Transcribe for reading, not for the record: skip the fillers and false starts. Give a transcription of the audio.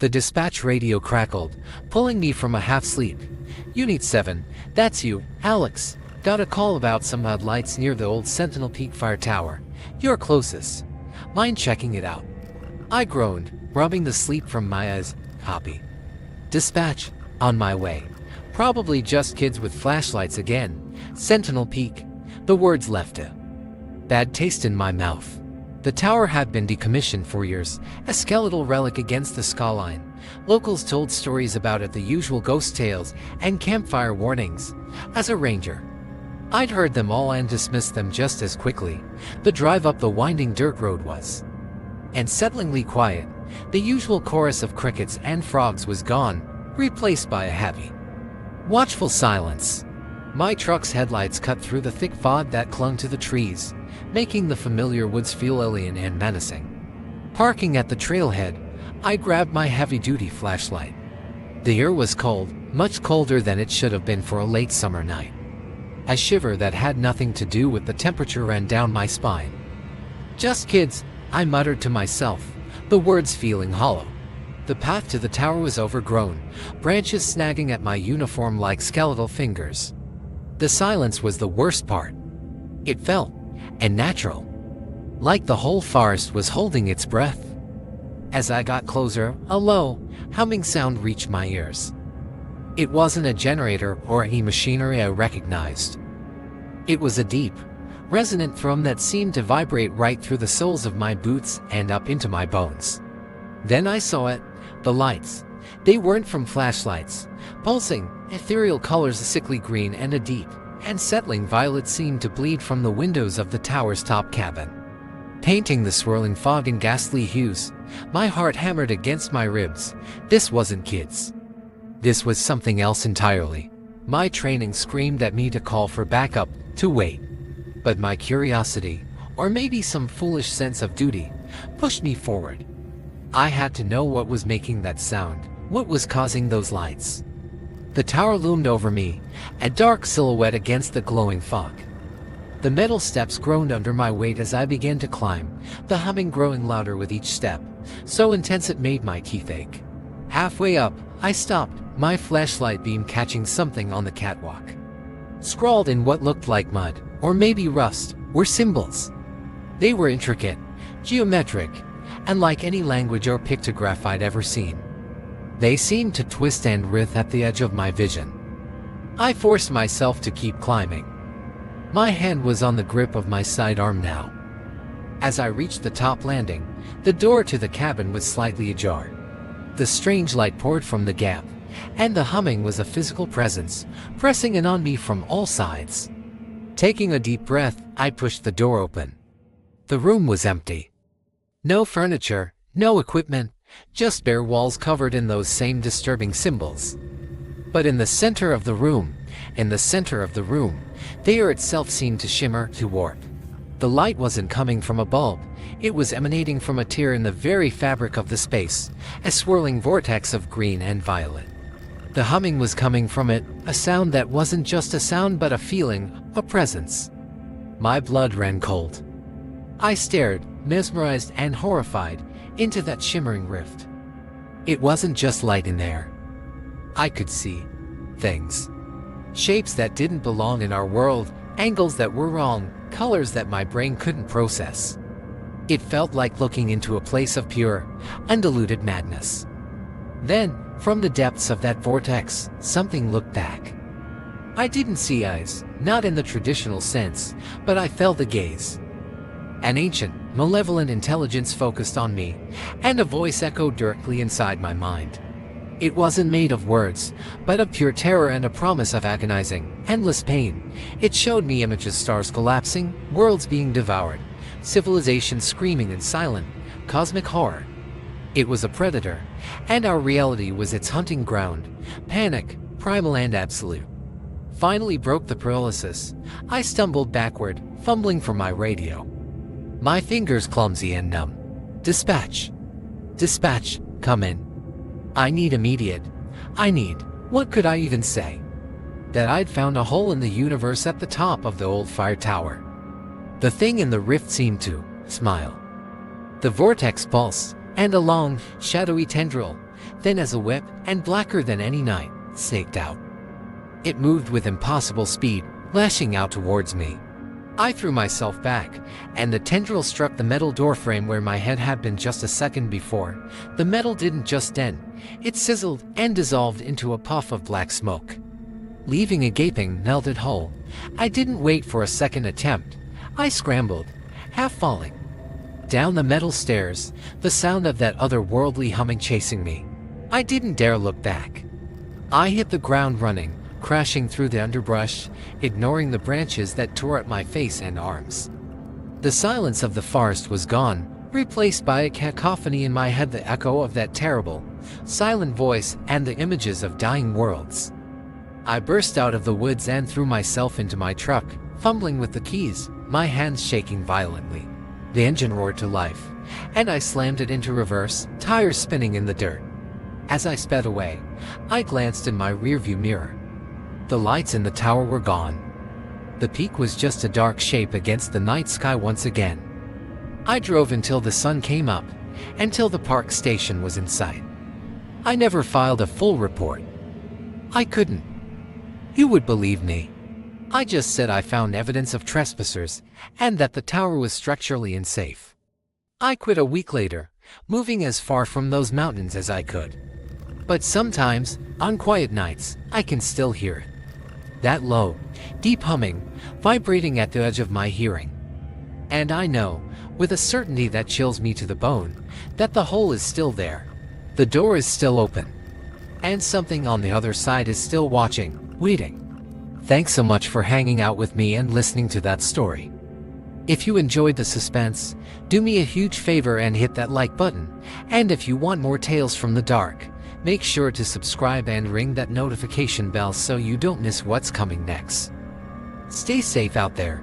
The dispatch radio crackled, pulling me from a half-sleep. "Unit 7, that's you, Alex. Got a call about some odd lights near the old Sentinel Peak fire tower. You're closest. Mind checking it out?" I groaned, rubbing the sleep from my eyes. "Copy. Dispatch, on my way. Probably just kids with flashlights again. Sentinel Peak." The words left a bad taste in my mouth. The tower had been decommissioned for years, a skeletal relic against the skyline. Locals told stories about it, the usual ghost tales and campfire warnings. As a ranger, I'd heard them all and dismissed them just as quickly. The drive up the winding dirt road was unsettlingly quiet. The usual chorus of crickets and frogs was gone, replaced by a heavy, watchful silence. My truck's headlights cut through the thick fog that clung to the trees, making the familiar woods feel alien and menacing. Parking at the trailhead, I grabbed my heavy-duty flashlight. The air was cold, much colder than it should have been for a late summer night. A shiver that had nothing to do with the temperature ran down my spine. "Just kids," I muttered to myself, the words feeling hollow. The path to the tower was overgrown, branches snagging at my uniform like skeletal fingers. The silence was the worst part. It felt unnatural, like the whole forest was holding its breath. As I got closer, a low, humming sound reached my ears. It wasn't a generator or any machinery I recognized. It was a deep, resonant thrum that seemed to vibrate right through the soles of my boots and up into my bones. Then I saw it, the lights. They weren't from flashlights. Pulsing, ethereal colors, a sickly green and a deep, unsettling violet seemed to bleed from the windows of the tower's top cabin, painting the swirling fog in ghastly hues. My heart hammered against my ribs. This wasn't kids. This was something else entirely. My training screamed at me to call for backup, to wait. But my curiosity, or maybe some foolish sense of duty, pushed me forward. I had to know what was making that sound, what was causing those lights. The tower loomed over me, a dark silhouette against the glowing fog. The metal steps groaned under my weight as I began to climb, the humming growing louder with each step, so intense it made my teeth ache. Halfway up, I stopped, my flashlight beam catching something on the catwalk. Scrawled in what looked like mud, or maybe rust, were symbols. They were intricate, geometric, unlike any language or pictograph I'd ever seen. They seemed to twist and writhe at the edge of my vision. I forced myself to keep climbing. My hand was on the grip of my sidearm now. As I reached the top landing, the door to the cabin was slightly ajar. The strange light poured from the gap, and the humming was a physical presence, pressing in on me from all sides. Taking a deep breath, I pushed the door open. The room was empty. No furniture, no equipment, just bare walls covered in those same disturbing symbols. But in the center of the room, the air itself seemed to shimmer, to warp. The light wasn't coming from a bulb, it was emanating from a tear in the very fabric of the space, a swirling vortex of green and violet. The humming was coming from it, a sound that wasn't just a sound but a feeling, a presence. My blood ran cold. I stared, mesmerized and horrified, into that shimmering rift. It wasn't just light in there. I could see things. Shapes that didn't belong in our world, angles that were wrong, colors that my brain couldn't process. It felt like looking into a place of pure, undiluted madness. Then, from the depths of that vortex, something looked back. I didn't see eyes, not in the traditional sense, but I felt a gaze. An ancient, malevolent intelligence focused on me, and a voice echoed directly inside my mind. It wasn't made of words, but of pure terror and a promise of agonizing, endless pain. It showed me images, stars collapsing, worlds being devoured, civilizations screaming in silent, cosmic horror. It was a predator, and our reality was its hunting ground, panic, primal and absolute. Finally broke the paralysis, I stumbled backward, fumbling for my radio. My fingers clumsy and numb. Dispatch. Dispatch, come in. I need immediate. What could I even say? That I'd found a hole in the universe at the top of the old fire tower. The thing in the rift seemed to smile. The vortex pulsed, and a long, shadowy tendril, thin as a whip and blacker than any night, snaked out. It moved with impossible speed, lashing out towards me. I threw myself back, and the tendril struck the metal doorframe where my head had been just a second before. The metal didn't just dent, it sizzled and dissolved into a puff of black smoke, leaving a gaping, melted hole. I didn't wait for a second attempt. I scrambled, half falling down the metal stairs, the sound of that otherworldly humming chasing me. I didn't dare look back. I hit the ground running, crashing through the underbrush, ignoring the branches that tore at my face and arms. The silence of the forest was gone, replaced by a cacophony in my head, the echo of that terrible, silent voice and the images of dying worlds. I burst out of the woods and threw myself into my truck, fumbling with the keys, my hands shaking violently. The engine roared to life, and I slammed it into reverse, tires spinning in the dirt. As I sped away, I glanced in my rearview mirror. The lights in the tower were gone. The peak was just a dark shape against the night sky once again. I drove until the sun came up, until the park station was in sight. I never filed a full report. I couldn't. Who would believe me? I just said I found evidence of trespassers, and that the tower was structurally unsafe. I quit a week later, moving as far from those mountains as I could. But sometimes, on quiet nights, I can still hear it. That low, deep humming, vibrating at the edge of my hearing. And I know, with a certainty that chills me to the bone, that the hole is still there. The door is still open. And something on the other side is still watching, waiting. Thanks so much for hanging out with me and listening to that story. If you enjoyed the suspense, do me a huge favor and hit that like button. And if you want more tales from the dark, make sure to subscribe and ring that notification bell so you don't miss what's coming next. Stay safe out there.